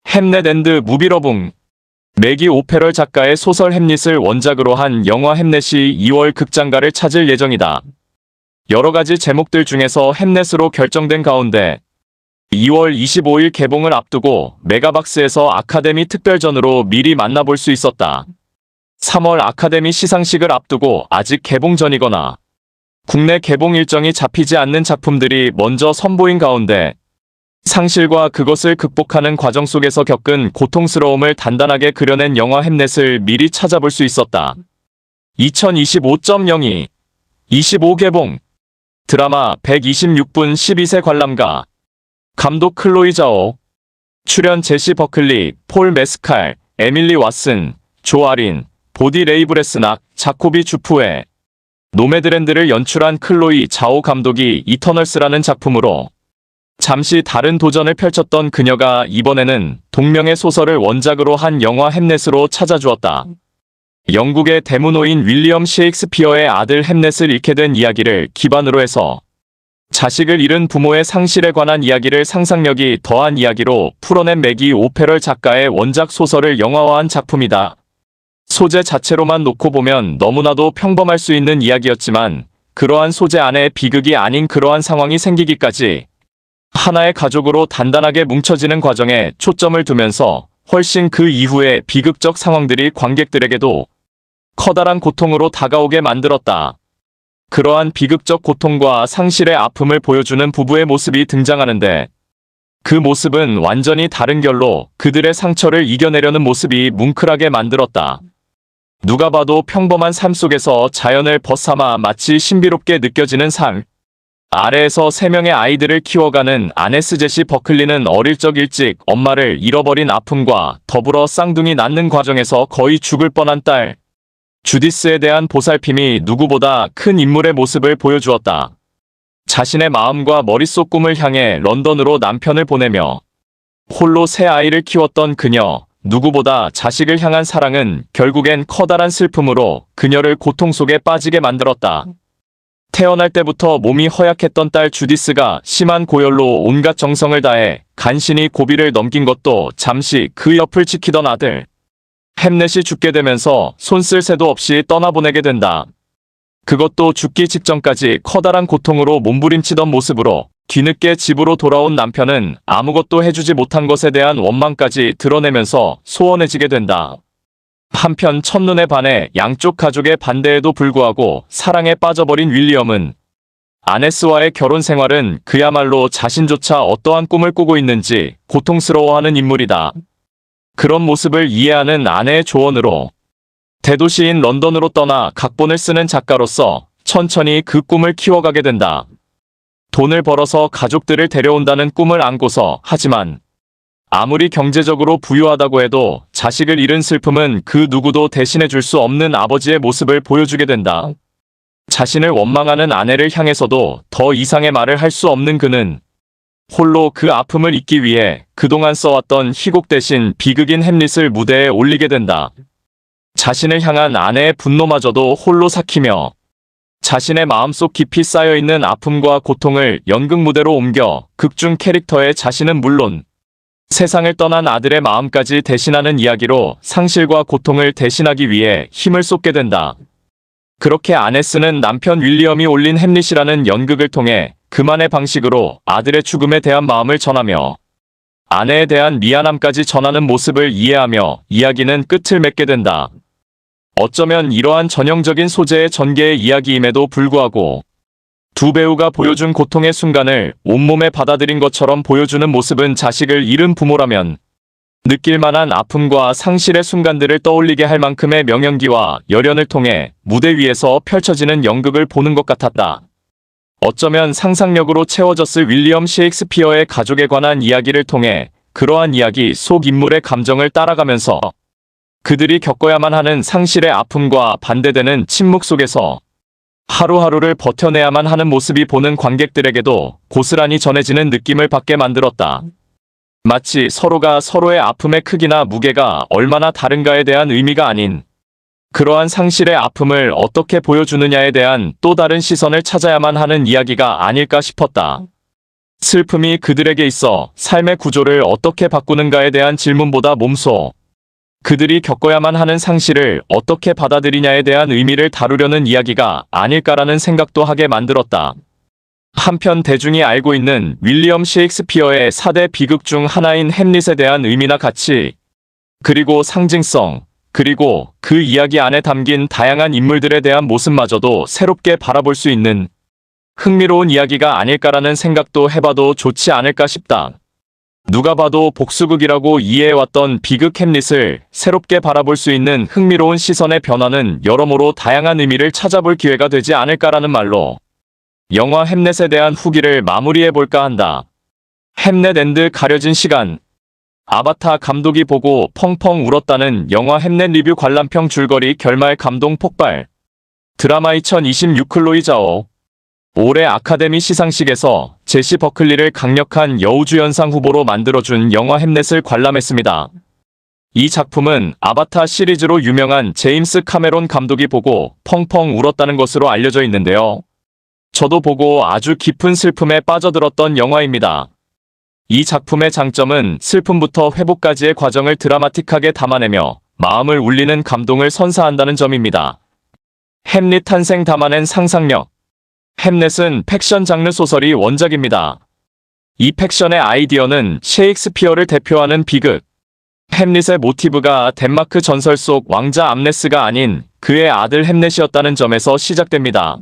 햄릿 앤드 무비러붕. 매기 오페럴 작가의 소설 햄릿을 원작으로 한 영화 햄릿이 2월 극장가를 찾을 예정이다. 여러가지 제목들 중에서 햄릿으로 결정된 가운데 2월 25일 개봉을 앞두고 메가박스에서 아카데미 특별전으로 미리 만나볼 수 있었다. 3월 아카데미 시상식을 앞두고 아직 개봉 전이거나 국내 개봉 일정이 잡히지 않는 작품들이 먼저 선보인 가운데 상실과 그것을 극복하는 과정 속에서 겪은 고통스러움을 단단하게 그려낸 영화 햄릿을 미리 찾아볼 수 있었다. 2025.02 25 개봉 드라마 126분 12세 관람가. 감독 클로이 자오. 출연 제시 버클리, 폴 메스칼, 에밀리 왓슨, 조 아린, 보디 레이브레스낙, 자코비 주프에. 노매드랜드를 연출한 클로이 자오 감독이 이터널스라는 작품으로 잠시 다른 도전을 펼쳤던 그녀가 이번에는 동명의 소설을 원작으로 한 영화 햄릿으로 찾아주었다. 영국의 대문호인 윌리엄 셰익스피어의 아들 햄릿을 잃게 된 이야기를 기반으로 해서 자식을 잃은 부모의 상실에 관한 이야기를 상상력이 더한 이야기로 풀어낸 매기 오페럴 작가의 원작 소설을 영화화한 작품이다. 소재 자체로만 놓고 보면 너무나도 평범할 수 있는 이야기였지만 그러한 소재 안에 비극이 아닌 그러한 상황이 생기기까지 하나의 가족으로 단단하게 뭉쳐지는 과정에 초점을 두면서 훨씬 그 이후의 비극적 상황들이 관객들에게도 커다란 고통으로 다가오게 만들었다. 그러한 비극적 고통과 상실의 아픔을 보여주는 부부의 모습이 등장하는데 그 모습은 완전히 다른 결로 그들의 상처를 이겨내려는 모습이 뭉클하게 만들었다. 누가 봐도 평범한 삶 속에서 자연을 벗삼아 마치 신비롭게 느껴지는 삶. 아래에서 3명의 아이들을 키워가는 아네스 제시 버클리는 어릴 적 일찍 엄마를 잃어버린 아픔과 더불어 쌍둥이 낳는 과정에서 거의 죽을 뻔한 딸 주디스에 대한 보살핌이 누구보다 큰 인물의 모습을 보여주었다. 자신의 마음과 머릿속 꿈을 향해 런던으로 남편을 보내며 홀로 새 아이를 키웠던 그녀, 누구보다 자식을 향한 사랑은 결국엔 커다란 슬픔으로 그녀를 고통 속에 빠지게 만들었다. 태어날 때부터 몸이 허약했던 딸 주디스가 심한 고열로 온갖 정성을 다해 간신히 고비를 넘긴 것도 잠시 그 옆을 지키던 아들 햄릿이 죽게 되면서 손 쓸 새도 없이 떠나보내게 된다. 그것도 죽기 직전까지 커다란 고통으로 몸부림치던 모습으로 뒤늦게 집으로 돌아온 남편은 아무것도 해주지 못한 것에 대한 원망까지 드러내면서 소원해지게 된다. 한편 첫눈에 반해 양쪽 가족의 반대에도 불구하고 사랑에 빠져버린 윌리엄은 아네스와의 결혼 생활은 그야말로 자신조차 어떠한 꿈을 꾸고 있는지 고통스러워하는 인물이다. 그런 모습을 이해하는 아내의 조언으로 대도시인 런던으로 떠나 각본을 쓰는 작가로서 천천히 그 꿈을 키워가게 된다. 돈을 벌어서 가족들을 데려온다는 꿈을 안고서 하지만 아무리 경제적으로 부유하다고 해도 자식을 잃은 슬픔은 그 누구도 대신해 줄 수 없는 아버지의 모습을 보여주게 된다. 자신을 원망하는 아내를 향해서도 더 이상의 말을 할 수 없는 그는 홀로 그 아픔을 잊기 위해 그동안 써왔던 희곡 대신 비극인 햄릿을 무대에 올리게 된다. 자신을 향한 아내의 분노마저도 홀로 삭히며 자신의 마음속 깊이 쌓여있는 아픔과 고통을 연극 무대로 옮겨 극중 캐릭터의 자신은 물론 세상을 떠난 아들의 마음까지 대신하는 이야기로 상실과 고통을 대신하기 위해 힘을 쏟게 된다. 그렇게 아네스는 남편 윌리엄이 올린 햄릿이라는 연극을 통해 그만의 방식으로 아들의 죽음에 대한 마음을 전하며 아내에 대한 미안함까지 전하는 모습을 이해하며 이야기는 끝을 맺게 된다. 어쩌면 이러한 전형적인 소재의 전개의 이야기임에도 불구하고 두 배우가 보여준 고통의 순간을 온몸에 받아들인 것처럼 보여주는 모습은 자식을 잃은 부모라면 느낄 만한 아픔과 상실의 순간들을 떠올리게 할 만큼의 명연기와 열연을 통해 무대 위에서 펼쳐지는 연극을 보는 것 같았다. 어쩌면 상상력으로 채워졌을 윌리엄 셰익스피어의 가족에 관한 이야기를 통해 그러한 이야기 속 인물의 감정을 따라가면서 그들이 겪어야만 하는 상실의 아픔과 반대되는 침묵 속에서 하루하루를 버텨내야만 하는 모습이 보는 관객들에게도 고스란히 전해지는 느낌을 받게 만들었다. 마치 서로가 서로의 아픔의 크기나 무게가 얼마나 다른가에 대한 의미가 아닌 그러한 상실의 아픔을 어떻게 보여주느냐에 대한 또 다른 시선을 찾아야만 하는 이야기가 아닐까 싶었다. 슬픔이 그들에게 있어 삶의 구조를 어떻게 바꾸는가에 대한 질문보다 몸소 그들이 겪어야만 하는 상실을 어떻게 받아들이냐에 대한 의미를 다루려는 이야기가 아닐까라는 생각도 하게 만들었다. 한편 대중이 알고 있는 윌리엄 셰익스피어의 4대 비극 중 하나인 햄릿에 대한 의미나 가치, 그리고 상징성, 그리고 그 이야기 안에 담긴 다양한 인물들에 대한 모습마저도 새롭게 바라볼 수 있는 흥미로운 이야기가 아닐까라는 생각도 해봐도 좋지 않을까 싶다. 누가 봐도 복수극이라고 이해해왔던 비극 햄릿을 새롭게 바라볼 수 있는 흥미로운 시선의 변화는 여러모로 다양한 의미를 찾아볼 기회가 되지 않을까라는 말로 영화 햄릿에 대한 후기를 마무리해볼까 한다. 햄릿 앤드 가려진 시간. 아바타 감독이 보고 펑펑 울었다는 영화 햄릿 리뷰 관람평 줄거리 결말 감동 폭발. 드라마 2026 클로이 자오. 올해 아카데미 시상식에서 제시 버클리를 강력한 여우주연상 후보로 만들어준 영화 햄릿을 관람했습니다. 이 작품은 아바타 시리즈로 유명한 제임스 카메론 감독이 보고 펑펑 울었다는 것으로 알려져 있는데요. 저도 보고 아주 깊은 슬픔에 빠져들었던 영화입니다. 이 작품의 장점은 슬픔부터 회복까지의 과정을 드라마틱하게 담아내며 마음을 울리는 감동을 선사한다는 점입니다. 햄릿 탄생 담아낸 상상력. 햄릿은 팩션 장르 소설이 원작입니다. 이 팩션의 아이디어는 셰익스피어를 대표하는 비극. 햄릿의 모티브가 덴마크 전설 속 왕자 암네스가 아닌 그의 아들 햄릿이었다는 점에서 시작됩니다.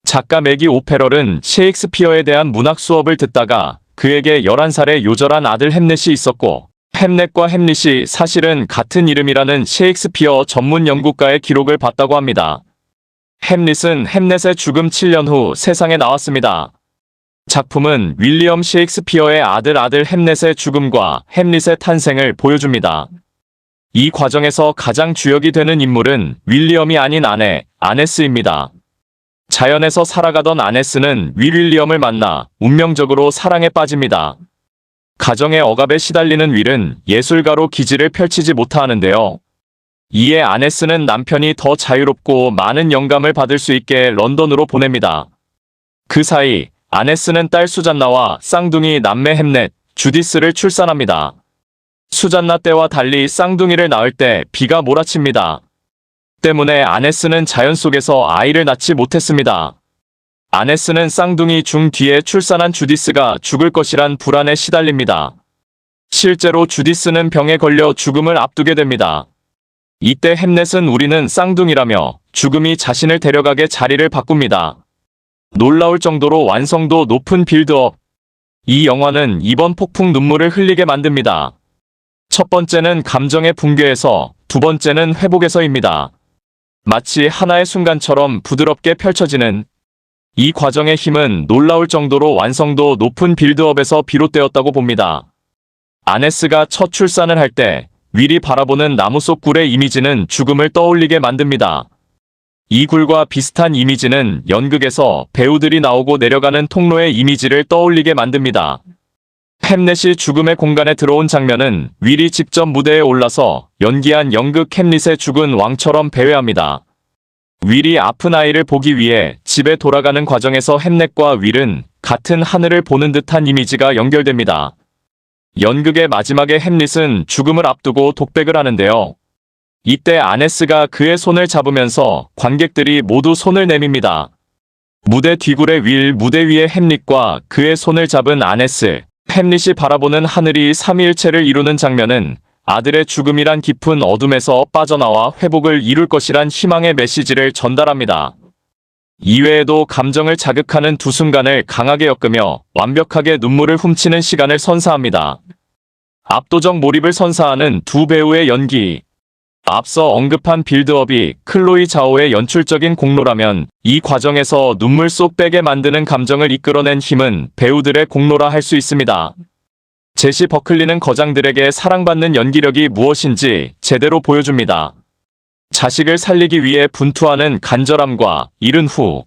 작가 매기 오페럴은 셰익스피어에 대한 문학 수업을 듣다가 그에게 11살의 요절한 아들 햄릿이 있었고, 햄릿과 햄릿이 사실은 같은 이름이라는 셰익스피어 전문 연구가의 기록을 봤다고 합니다. 햄릿은 햄릿의 죽음 7년 후 세상에 나왔습니다. 작품은 윌리엄 셰익스피어의 아들 햄릿의 죽음과 햄릿의 탄생을 보여줍니다. 이 과정에서 가장 주역이 되는 인물은 윌리엄이 아닌 아내, 아네스입니다. 자연에서 살아가던 아네스는 윌리엄을 만나 운명적으로 사랑에 빠집니다. 가정의 억압에 시달리는 윌은 예술가로 기질을 펼치지 못하는데요. 이에 아네스는 남편이 더 자유롭고 많은 영감을 받을 수 있게 런던으로 보냅니다. 그 사이 아네스는 딸 수잔나와 쌍둥이 남매 햄릿, 주디스를 출산합니다. 수잔나 때와 달리 쌍둥이를 낳을 때 비가 몰아칩니다. 때문에 아네스는 자연 속에서 아이를 낳지 못했습니다. 아네스는 쌍둥이 중 뒤에 출산한 주디스가 죽을 것이란 불안에 시달립니다. 실제로 주디스는 병에 걸려 죽음을 앞두게 됩니다. 이때 햄릿은 우리는 쌍둥이라며 죽음이 자신을 데려가게 자리를 바꿉니다. 놀라울 정도로 완성도 높은 빌드업. 이 영화는 이번 폭풍 눈물을 흘리게 만듭니다. 첫 번째는 감정의 붕괴에서, 두 번째는 회복에서입니다. 마치 하나의 순간처럼 부드럽게 펼쳐지는 이 과정의 힘은 놀라울 정도로 완성도 높은 빌드업에서 비롯되었다고 봅니다. 아네스가 첫 출산을 할 때 윌이 바라보는 나무 속 굴의 이미지는 죽음을 떠올리게 만듭니다. 이 굴과 비슷한 이미지는 연극에서 배우들이 나오고 내려가는 통로의 이미지를 떠올리게 만듭니다. 햄릿이 죽음의 공간에 들어온 장면은 윌이 직접 무대에 올라서 연기한 연극 햄릿의 죽은 왕처럼 배회합니다. 윌이 아픈 아이를 보기 위해 집에 돌아가는 과정에서 햄릿과 윌은 같은 하늘을 보는 듯한 이미지가 연결됩니다. 연극의 마지막에 햄릿은 죽음을 앞두고 독백을 하는데요. 이때 아네스가 그의 손을 잡으면서 관객들이 모두 손을 내밉니다. 무대 뒤굴의 윌, 무대 위의 햄릿과 그의 손을 잡은 아네스, 햄릿이 바라보는 하늘이 삼위일체를 이루는 장면은 아들의 죽음이란 깊은 어둠에서 빠져나와 회복을 이룰 것이란 희망의 메시지를 전달합니다. 이외에도 감정을 자극하는 두 순간을 강하게 엮으며 완벽하게 눈물을 훔치는 시간을 선사합니다. 압도적 몰입을 선사하는 두 배우의 연기. 앞서 언급한 빌드업이 클로이 자오의 연출적인 공로라면 이 과정에서 눈물 쏙 빼게 만드는 감정을 이끌어낸 힘은 배우들의 공로라 할 수 있습니다. 제시 버클리는 거장들에게 사랑받는 연기력이 무엇인지 제대로 보여줍니다. 자식을 살리기 위해 분투하는 간절함과 잃은 후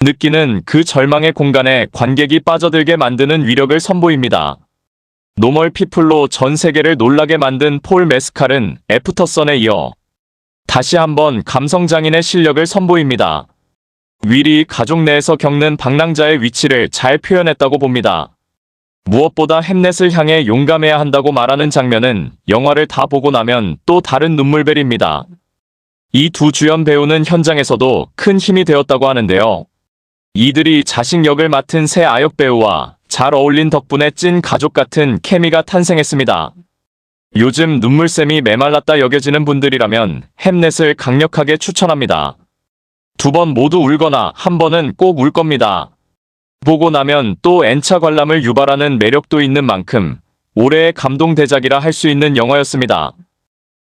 느끼는 그 절망의 공간에 관객이 빠져들게 만드는 위력을 선보입니다. 노멀 피플로 전 세계를 놀라게 만든 폴 메스칼은 애프터선에 이어 다시 한번 감성장인의 실력을 선보입니다. 윌이 가족 내에서 겪는 방랑자의 위치를 잘 표현했다고 봅니다. 무엇보다 햄넷을 향해 용감해야 한다고 말하는 장면은 영화를 다 보고 나면 또 다른 눈물벨입니다. 이 두 주연 배우는 현장에서도 큰 힘이 되었다고 하는데요. 이들이 자식 역을 맡은 새 아역 배우와 잘 어울린 덕분에 찐 가족 같은 케미가 탄생했습니다. 요즘 눈물샘이 메말랐다 여겨지는 분들이라면 햄넷을 강력하게 추천합니다. 2번 모두 울거나 한 번은 꼭 울 겁니다. 보고 나면 또 N차 관람을 유발하는 매력도 있는 만큼 올해의 감동 대작이라 할 수 있는 영화였습니다.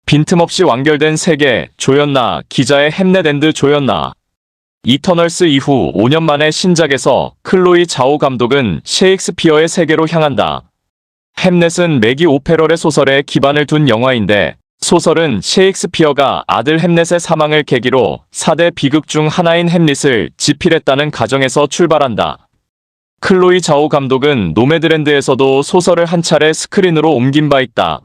빈틈없이 완결된 세계, 조연나, 기자의 햄넷 앤드 조연나. 이터널스 이후 5년 만에 신작에서 클로이 자오 감독은 셰익스피어의 세계로 향한다. 햄넷은 매기 오페럴의 소설에 기반을 둔 영화인데 소설은 셰익스피어가 아들 햄넷의 사망을 계기로 4대 비극 중 하나인 햄릿을 집필했다는 가정에서 출발한다. 클로이 자오 감독은 노매드랜드에서도 소설을 한 차례 스크린으로 옮긴 바 있다.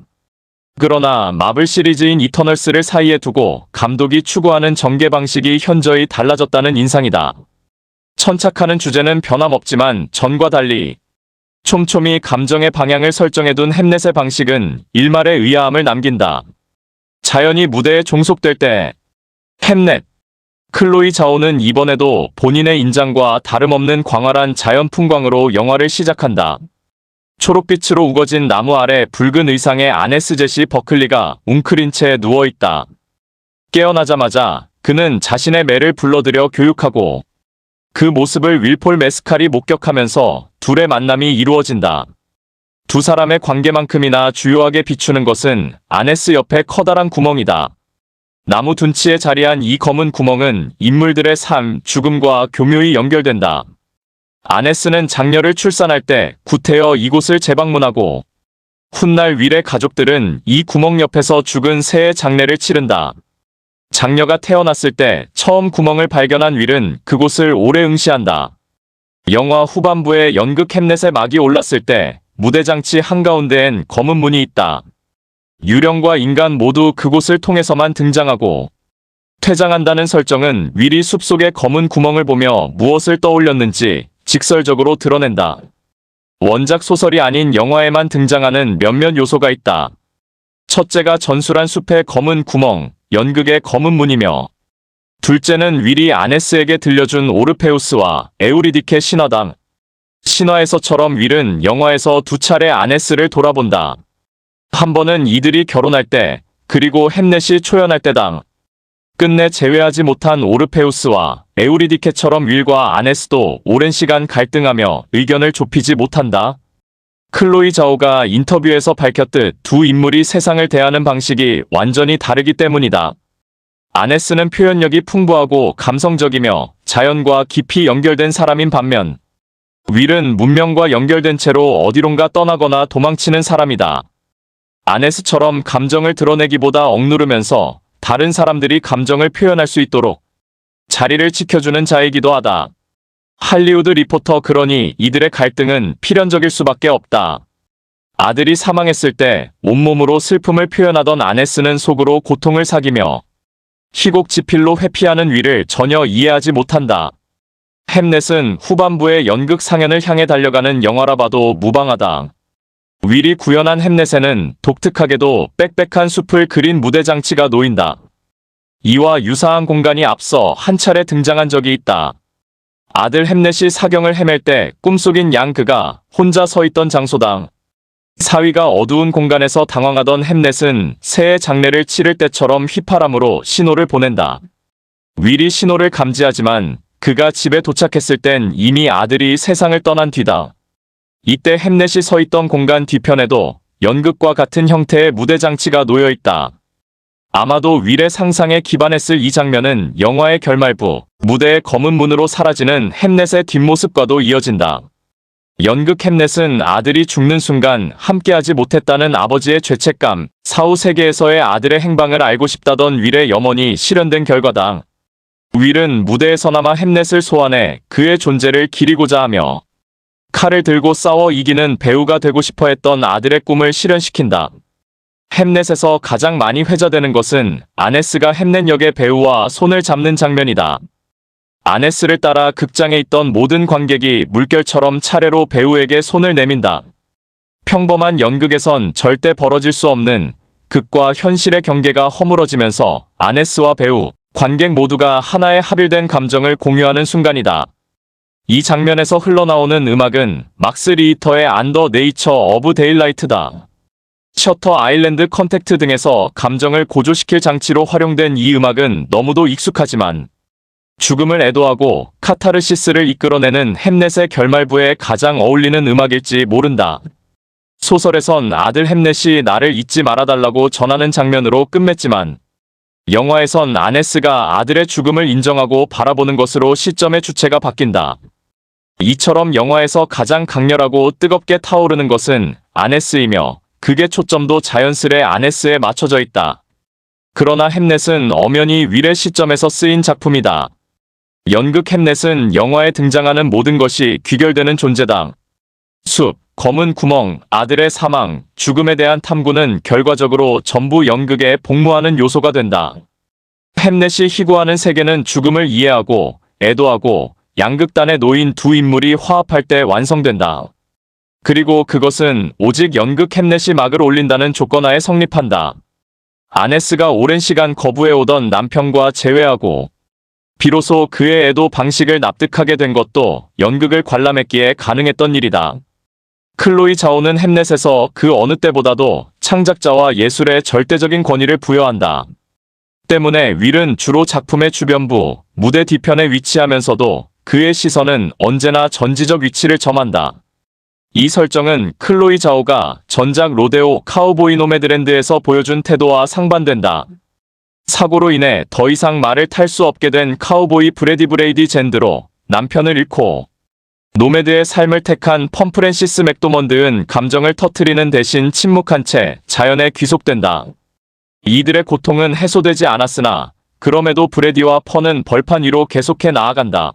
그러나 마블 시리즈인 이터널스를 사이에 두고 감독이 추구하는 전개 방식이 현저히 달라졌다는 인상이다. 천착하는 주제는 변함없지만 전과 달리 촘촘히 감정의 방향을 설정해둔 햄넷의 방식은 일말의 의아함을 남긴다. 자연이 무대에 종속될 때 햄넷 클로이 자오는 이번에도 본인의 인장과 다름없는 광활한 자연 풍광으로 영화를 시작한다. 초록빛으로 우거진 나무 아래 붉은 의상의 아네스 제시 버클리가 웅크린 채 누워있다. 깨어나자마자 그는 자신의 매를 불러들여 교육하고 그 모습을 윌폴 메스칼이 목격하면서 둘의 만남이 이루어진다. 두 사람의 관계만큼이나 주요하게 비추는 것은 아네스 옆의 커다란 구멍이다. 나무 둔치에 자리한 이 검은 구멍은 인물들의 삶, 죽음과 교묘히 연결된다. 아네스는 장녀를 출산할 때 구태여 이곳을 재방문하고 훗날 윌의 가족들은 이 구멍 옆에서 죽은 새의 장례를 치른다. 장녀가 태어났을 때 처음 구멍을 발견한 윌은 그곳을 오래 응시한다. 영화 후반부에 연극 햄넷의 막이 올랐을 때 무대장치 한가운데엔 검은 문이 있다. 유령과 인간 모두 그곳을 통해서만 등장하고 퇴장한다는 설정은 윌이 숲속의 검은 구멍을 보며 무엇을 떠올렸는지 직설적으로 드러낸다. 원작 소설이 아닌 영화에만 등장하는 몇몇 요소가 있다. 첫째가 전술한 숲의 검은 구멍, 연극의 검은 문이며 둘째는 윌이 아네스에게 들려준 오르페우스와 에우리디케 신화당. 신화에서처럼 윌은 영화에서 두 차례 아네스를 돌아본다. 한 번은 이들이 결혼할 때, 그리고 햄넷이 초연할 때당. 끝내 제외하지 못한 오르페우스와 에우리디케처럼 윌과 아네스도 오랜 시간 갈등하며 의견을 좁히지 못한다. 클로이 자오가 인터뷰에서 밝혔듯 두 인물이 세상을 대하는 방식이 완전히 다르기 때문이다. 아네스는 표현력이 풍부하고 감성적이며 자연과 깊이 연결된 사람인 반면 윌은 문명과 연결된 채로 어디론가 떠나거나 도망치는 사람이다. 아네스처럼 감정을 드러내기보다 억누르면서 다른 사람들이 감정을 표현할 수 있도록 자리를 지켜주는 자이기도 하다. 할리우드 리포터 그러니 이들의 갈등은 필연적일 수밖에 없다. 아들이 사망했을 때 온몸으로 슬픔을 표현하던 아네스는 속으로 고통을 사기며 희곡지필로 회피하는 윌을 전혀 이해하지 못한다. 햄넷은 후반부의 연극 상연을 향해 달려가는 영화라 봐도 무방하다. 윌이 구현한 햄넷에는 독특하게도 빽빽한 숲을 그린 무대 장치가 놓인다. 이와 유사한 공간이 앞서 한 차례 등장한 적이 있다. 아들 햄넷이 사경을 헤맬 때 꿈속인 양 그가 혼자 서 있던 장소당. 사위가 어두운 공간에서 당황하던 햄넷은 새의 장례를 치를 때처럼 휘파람으로 신호를 보낸다. 윌이 신호를 감지하지만 그가 집에 도착했을 땐 이미 아들이 세상을 떠난 뒤다. 이때 햄넷이 서 있던 공간 뒤편에도 연극과 같은 형태의 무대 장치가 놓여 있다. 아마도 윌의 상상에 기반했을 이 장면은 영화의 결말부, 무대의 검은 문으로 사라지는 햄넷의 뒷모습과도 이어진다. 연극 햄넷은 아들이 죽는 순간 함께하지 못했다는 아버지의 죄책감, 사후 세계에서의 아들의 행방을 알고 싶다던 윌의 염원이 실현된 결과다. 윌은 무대에서나마 햄넷을 소환해 그의 존재를 기리고자 하며 칼을 들고 싸워 이기는 배우가 되고 싶어 했던 아들의 꿈을 실현시킨다. 햄넷에서 가장 많이 회자되는 것은 아네스가 햄넷 역의 배우와 손을 잡는 장면이다. 아네스를 따라 극장에 있던 모든 관객이 물결처럼 차례로 배우에게 손을 내민다. 평범한 연극에선 절대 벌어질 수 없는 극과 현실의 경계가 허물어지면서 아네스와 배우, 관객 모두가 하나의 합일된 감정을 공유하는 순간이다. 이 장면에서 흘러나오는 음악은 막스 리히터의 안더 네이처 오브 데일라이트다. 셔터 아일랜드 컨택트 등에서 감정을 고조시킬 장치로 활용된 이 음악은 너무도 익숙하지만 죽음을 애도하고 카타르시스를 이끌어내는 햄넷의 결말부에 가장 어울리는 음악일지 모른다. 소설에선 아들 햄넷이 나를 잊지 말아달라고 전하는 장면으로 끝맺지만 영화에선 아네스가 아들의 죽음을 인정하고 바라보는 것으로 시점의 주체가 바뀐다. 이처럼 영화에서 가장 강렬하고 뜨겁게 타오르는 것은 아네스이며 극의 초점도 자연스레 아네스에 맞춰져 있다. 그러나 햄넷은 엄연히 윌의 시점에서 쓰인 작품이다. 연극 햄넷은 영화에 등장하는 모든 것이 귀결되는 존재다. 숲, 검은 구멍, 아들의 사망, 죽음에 대한 탐구는 결과적으로 전부 연극에 복무하는 요소가 된다. 햄넷이 희구하는 세계는 죽음을 이해하고 애도하고 양극단에 놓인 두 인물이 화합할 때 완성된다. 그리고 그것은 오직 연극 햄넷이 막을 올린다는 조건하에 성립한다. 아네스가 오랜 시간 거부해오던 남편과 재회하고 비로소 그의 애도 방식을 납득하게 된 것도 연극을 관람했기에 가능했던 일이다. 클로이 자오는 햄넷에서 그 어느 때보다도 창작자와 예술에 절대적인 권위를 부여한다. 때문에 윌은 주로 작품의 주변부, 무대 뒤편에 위치하면서도 그의 시선은 언제나 전지적 위치를 점한다. 이 설정은 클로이 자오가 전작 로데오 카우보이 노매드랜드에서 보여준 태도와 상반된다. 사고로 인해 더 이상 말을 탈 수 없게 된 카우보이 브래디 브레이디 젠드로 남편을 잃고 노매드의 삶을 택한 펌프렌시스 맥도먼드는 감정을 터트리는 대신 침묵한 채 자연에 귀속된다. 이들의 고통은 해소되지 않았으나 그럼에도 브래디와 펀은 벌판 위로 계속해 나아간다.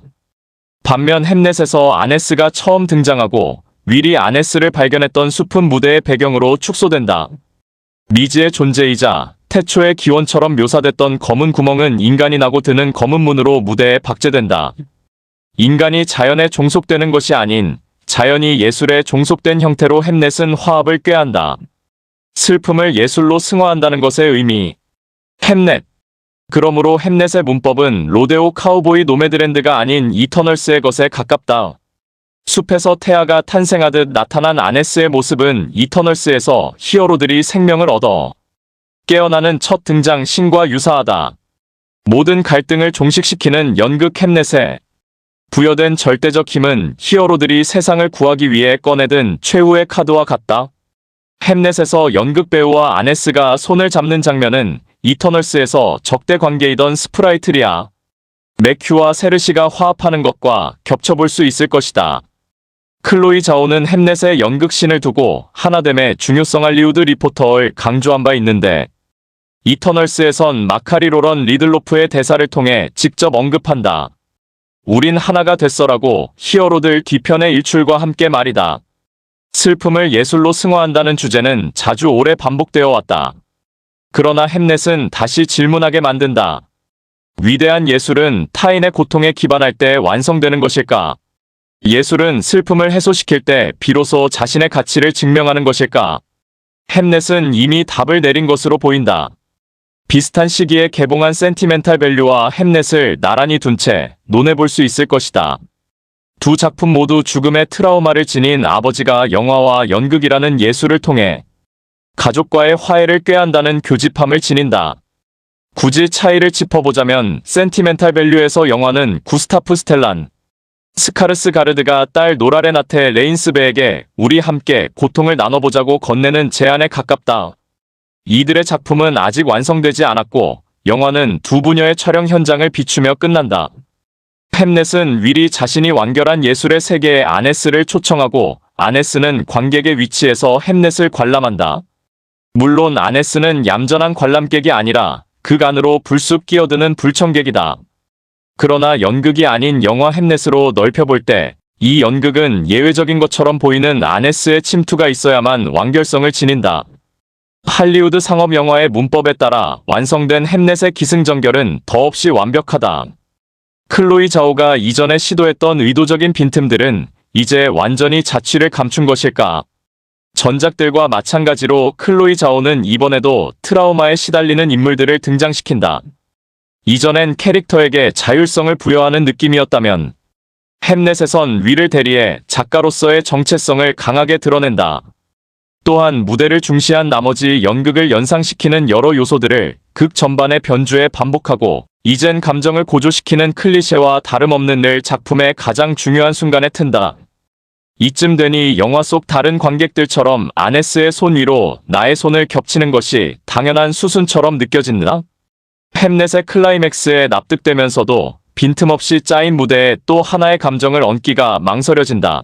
반면 햄넷에서 아네스가 처음 등장하고 윌이 아네스를 발견했던 숲은 무대의 배경으로 축소된다. 미지의 존재이자 태초의 기원처럼 묘사됐던 검은 구멍은 인간이 나고 드는 검은 문으로 무대에 박제된다. 인간이 자연에 종속되는 것이 아닌 자연이 예술에 종속된 형태로 햄넷은 화합을 꾀한다. 슬픔을 예술로 승화한다는 것의 의미. 햄넷. 그러므로 햄넷의 문법은 로데오 카우보이 노매드랜드가 아닌 이터널스의 것에 가깝다. 숲에서 태아가 탄생하듯 나타난 아네스의 모습은 이터널스에서 히어로들이 생명을 얻어 깨어나는 첫 등장 신과 유사하다. 모든 갈등을 종식시키는 연극 햄넷에 부여된 절대적 힘은 히어로들이 세상을 구하기 위해 꺼내든 최후의 카드와 같다. 햄넷에서 연극 배우와 아네스가 손을 잡는 장면은 이터널스에서 적대 관계이던 스프라이트리아, 맥휴와 세르시가 화합하는 것과 겹쳐볼 수 있을 것이다. 클로이 자오는 햄넷의 연극신을 두고 하나됨의 중요성 할리우드 리포터를 강조한 바 있는데 이터널스에선 마카리 로런 리들로프의 대사를 통해 직접 언급한다. 우린 하나가 됐어라고 히어로들 뒤편의 일출과 함께 말이다. 슬픔을 예술로 승화한다는 주제는 자주 오래 반복되어 왔다. 그러나 햄넷은 다시 질문하게 만든다. 위대한 예술은 타인의 고통에 기반할 때 완성되는 것일까? 예술은 슬픔을 해소시킬 때 비로소 자신의 가치를 증명하는 것일까? 햄넷은 이미 답을 내린 것으로 보인다. 비슷한 시기에 개봉한 센티멘탈 밸류와 햄넷을 나란히 둔 채 논해볼 수 있을 것이다. 두 작품 모두 죽음의 트라우마를 지닌 아버지가 영화와 연극이라는 예술을 통해 가족과의 화해를 꾀한다는 교집함을 지닌다. 굳이 차이를 짚어보자면 센티멘탈 밸류에서 영화는 구스타프 스텔란, 스카르스가르드가 딸 노라레나테 레인스베에게 우리 함께 고통을 나눠보자고 건네는 제안에 가깝다. 이들의 작품은 아직 완성되지 않았고 영화는 두 부녀의 촬영 현장을 비추며 끝난다. 햄넷은 윌이 자신이 완결한 예술의 세계에 아네스를 초청하고 아네스는 관객의 위치에서 햄넷을 관람한다. 물론 아네스는 얌전한 관람객이 아니라 극 안으로 불쑥 끼어드는 불청객이다. 그러나 연극이 아닌 영화 햄넷으로 넓혀볼 때 이 연극은 예외적인 것처럼 보이는 아네스의 침투가 있어야만 완결성을 지닌다. 할리우드 상업 영화의 문법에 따라 완성된 햄넷의 기승전결은 더없이 완벽하다. 클로이 자오가 이전에 시도했던 의도적인 빈틈들은 이제 완전히 자취를 감춘 것일까? 전작들과 마찬가지로 클로이 자오는 이번에도 트라우마에 시달리는 인물들을 등장시킨다. 이전엔 캐릭터에게 자율성을 부여하는 느낌이었다면 햄넷에선 위를 대리해 작가로서의 정체성을 강하게 드러낸다. 또한 무대를 중시한 나머지 연극을 연상시키는 여러 요소들을 극 전반의 변주에 반복하고 이젠 감정을 고조시키는 클리셰와 다름없는 늘 작품의 가장 중요한 순간에 튼다. 이쯤 되니 영화 속 다른 관객들처럼 아네스의 손 위로 나의 손을 겹치는 것이 당연한 수순처럼 느껴진다. 햄넷의 클라이맥스에 납득되면서도 빈틈없이 짜인 무대에 또 하나의 감정을 얹기가 망설여진다.